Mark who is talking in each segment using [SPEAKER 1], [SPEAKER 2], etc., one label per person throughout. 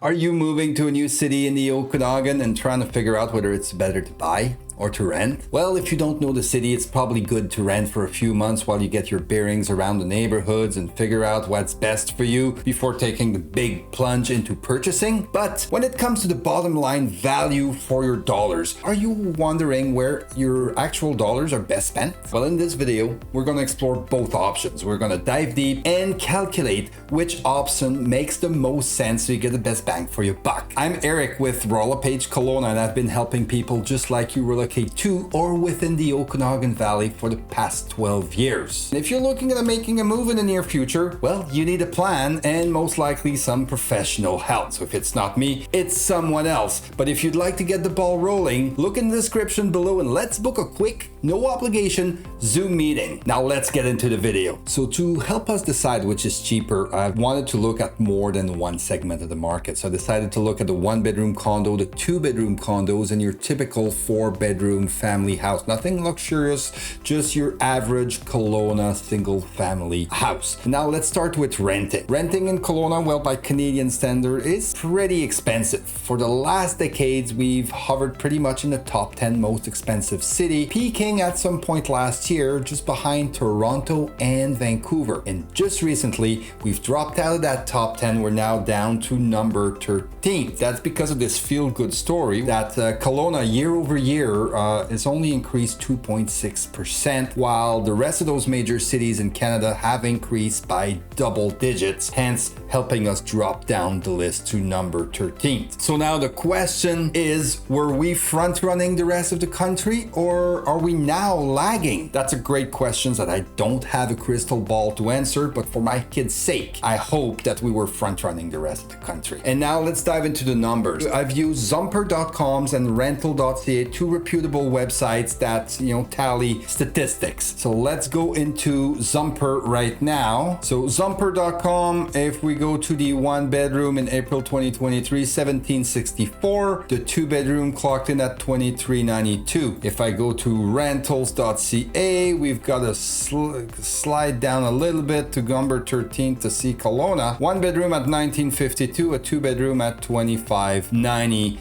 [SPEAKER 1] Are you moving to a new city in the Okanagan and trying to figure out whether it's better to buy or to rent? Well, if you don't know the city, it's probably good to rent for a few months while you get your bearings around the neighborhoods and figure out what's best for you before taking the big plunge into purchasing. But when it comes to the bottom line value for your dollars, are you wondering where your actual dollars are best spent? Well, in this video, we're going to explore both options. We're going to dive deep and calculate which option makes the most sense so you get the best bang for your buck. I'm Eric with relocating Kelowna, and I've been helping people just like you relocate to or within the Okanagan Valley for the past 12 years. If you're looking at making a move in the near future, well, you need a plan and most likely some professional help. So if it's not me, it's someone else. But if you'd like to get the ball rolling, look in the description below and let's book a quick, no obligation Zoom meeting. Now let's get into the video. So to help us decide which is cheaper, I wanted to look at more than one segment of the market. So I decided to look at the 1-bedroom condo, the 2-bedroom condos, and your typical 4-bedroom family house. Nothing luxurious, just your average Kelowna single family house. Now let's start with renting. Renting in Kelowna, well, by Canadian standard, is pretty expensive. For the last decades, we've hovered pretty much in the top 10 most expensive city, peaking at some point last year just behind Toronto and Vancouver. And just recently, we've dropped out of that top 10. We're now down to number 13. That's because of this feel-good story that Kelowna year over year is only increased 2.6%, while the rest of those major cities in Canada have increased by double digits, hence helping us drop down the list to number 13. So now the question is, were we front running the rest of the country or are we now lagging? That's a great question that I don't have a crystal ball to answer, but for my kids' sake, I hope that we were front running the rest of the country. And now let's dive into the numbers. I've used Zumper.com's and Rental.ca, two reputable websites that, tally statistics. So let's go into Zumper right now. So Zumper.com, if we go to the 1-bedroom in April 2023, 1764. The 2-bedroom clocked in at 2392. If I go to Rentals.ca, we've got to slide down a little bit to number 13 to see Kelowna. 1-bedroom at 1952, a 2-bedroom at 2590.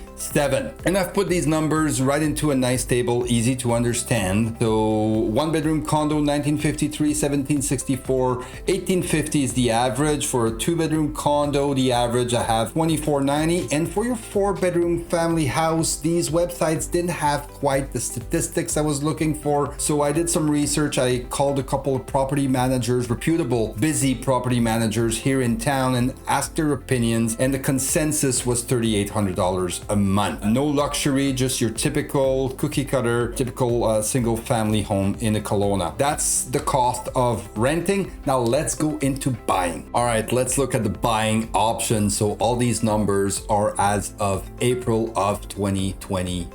[SPEAKER 1] And I've put these numbers right into a nice table, easy to understand. So 1-bedroom condo, 1953, 1764, 1850 is the average. For a 2-bedroom condo, the average I have 2490. And for your 4-bedroom family house, these websites didn't have quite the statistics I was looking for. So I did some research. I called a couple of property managers, reputable, busy property managers here in town, and asked their opinions. And the consensus was $3,800 a month. No luxury, just your typical cookie cutter, typical single family home in the Kelowna. That's the cost of renting. Now let's go into buying. All right, let's look at the buying options. So all these numbers are as of April of 2023.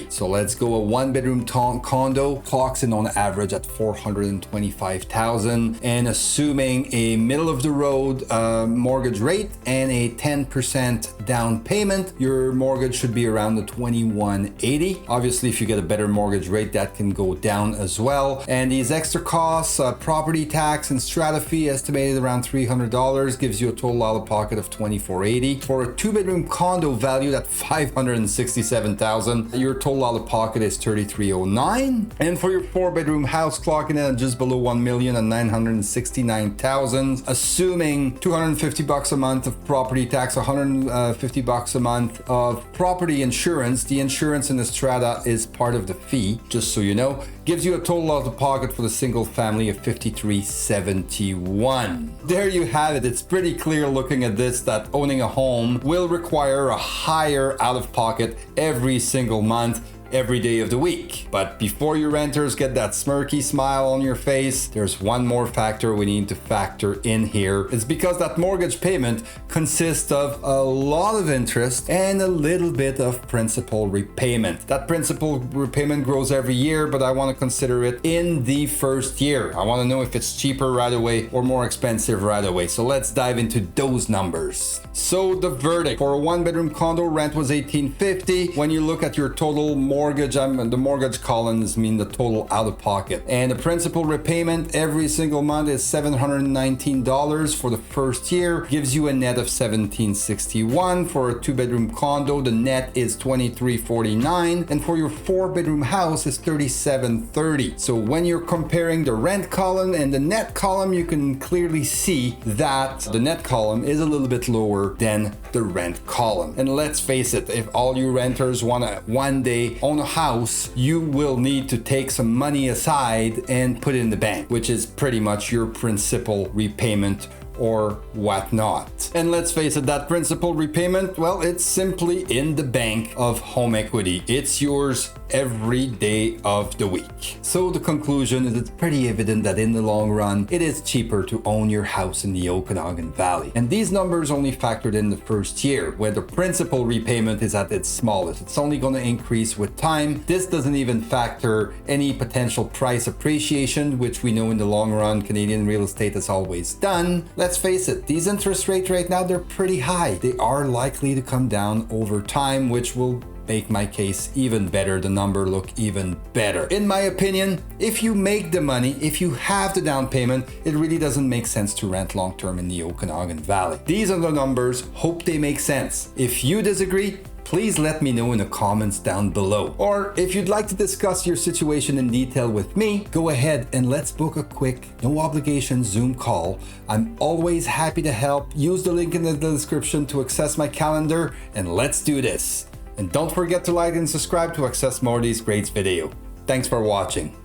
[SPEAKER 1] So let's go. A 1-bedroom condo clocks in on average at $425,000, and assuming a middle of the road mortgage rate and a 10% down payment, your mortgage should be around the $2,180. Obviously, if you get a better mortgage rate, that can go down as well. And these extra costs, property tax and strata fee estimated around $300, gives you a total out of pocket of $2,480. For a 2-bedroom condo valued at $567,000, your total out of pocket is $3,309. And for your 4-bedroom house, clocking in at just below $1,969,000, assuming $250 a month of property tax, $150 a month of property insurance. The insurance in the strata is part of the fee, just so you know. Gives you a total out of pocket for the single family of $5,371. There you have it. It's pretty clear looking at this that owning a home will require a higher out of pocket every single month, every day of the week. But before your renters get that smirky smile on your face, there's one more factor we need to factor in here. It's because that mortgage payment consists of a lot of interest and a little bit of principal repayment. That principal repayment grows every year, but I want to consider it in the first year. I want to know if it's cheaper right away or more expensive right away. So let's dive into those numbers. So the verdict for a 1-bedroom condo rent was $1,850. When you look at your total mortgage mortgage, the mortgage columns mean the total out of pocket. And the principal repayment every single month is $719 for the first year, gives you a net of $1,761. For a 2-bedroom condo, the net is $2,349, and for your 4-bedroom house is $3,730. So when you're comparing the rent column and the net column, you can clearly see that the net column is a little bit lower than the rent column. And let's face it, if all you renters want to one day own a house, you will need to take some money aside and put it in the bank, which is pretty much your principal repayment or whatnot. And let's face it, that principal repayment, well, it's simply in the bank of home equity. It's yours every day of the week. So the conclusion is it's pretty evident that in the long run, it is cheaper to own your house in the Okanagan Valley. And these numbers only factored in the first year, where the principal repayment is at its smallest. It's only going to increase with time. This doesn't even factor any potential price appreciation, which we know in the long run, Canadian real estate has always done. Let's face it, these interest rates right now, they're pretty high. They are likely to come down over time, which will make my case even better, the number look even better. In my opinion, if you make the money, if you have the down payment, it really doesn't make sense to rent long-term in the Okanagan Valley. These are the numbers, hope they make sense. If you disagree, please let me know in the comments down below. Or if you'd like to discuss your situation in detail with me, go ahead and let's book a quick, no obligation Zoom call. I'm always happy to help. Use the link in the description to access my calendar, and let's do this. And don't forget to like and subscribe to access more of these great videos. Thanks for watching.